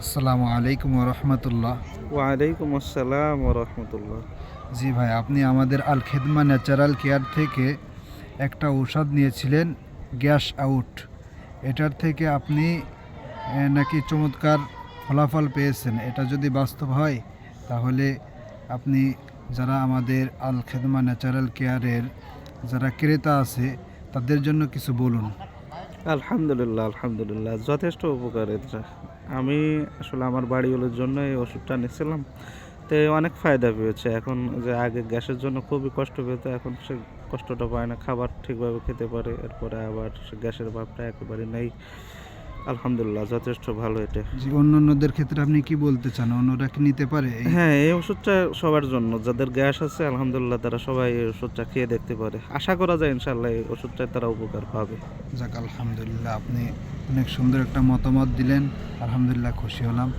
আসসালামু আলাইকুম রহমতুল্লাহ। ওয়ালাইকুম আসসালাম ওয়া রাহমাতুল্লাহ। জি ভাই, আপনি আমাদের আল খেদমা ন্যাচারাল কেয়ার থেকে একটা ঔষধ নিয়েছিলেন, গ্যাস আউট। এটার থেকে আপনি নাকি চমৎকার ফলাফল পেয়েছেন। এটা যদি বাস্তব হয় তাহলে আপনি, যারা আমাদের আল খেদমা ন্যাচারাল কেয়ারের যারা ক্রেতা আছে তাদের জন্য কিছু বলুন। আলহামদুলিল্লাহ, আলহামদুলিল্লাহ, যথেষ্ট উপকার এটা। আমি আসলে আমার বাড়িওয়ালার জন্য এই ওষুধটা নিয়েছিলাম, তো অনেক ফায়দা পেয়েছে। এখন যে আগে গ্যাসের জন্য খুবই কষ্ট পেত, এখন সে কষ্টটা পায় না, খাবার ঠিকভাবে খেতে পারে, এরপরে আবার সে গ্যাসের ভাবটা একেবারে নেই। আলহামদুলিল্লাহ, যথেষ্ট ভালো এটা। যে অন্যদের ক্ষেত্রে আপনি কি বলতে চান, অন্যরা কি নিতে পারে এই? হ্যাঁ, এই ওষুধটা সবার জন্য, যাদের গ্যাস আছে আলহামদুলিল্লাহ তারা সবাই এই ওষুধটা খেয়ে দেখতে পারে। আশা করা যায় ইনশাআল্লাহ এই ওষুধটায় তারা উপকার পাবে। যাক আলহামদুলিল্লাহ, আপনি অনেক সুন্দর একটা মতামত দিলেন। আলহামদুলিল্লাহ, খুশি হলাম।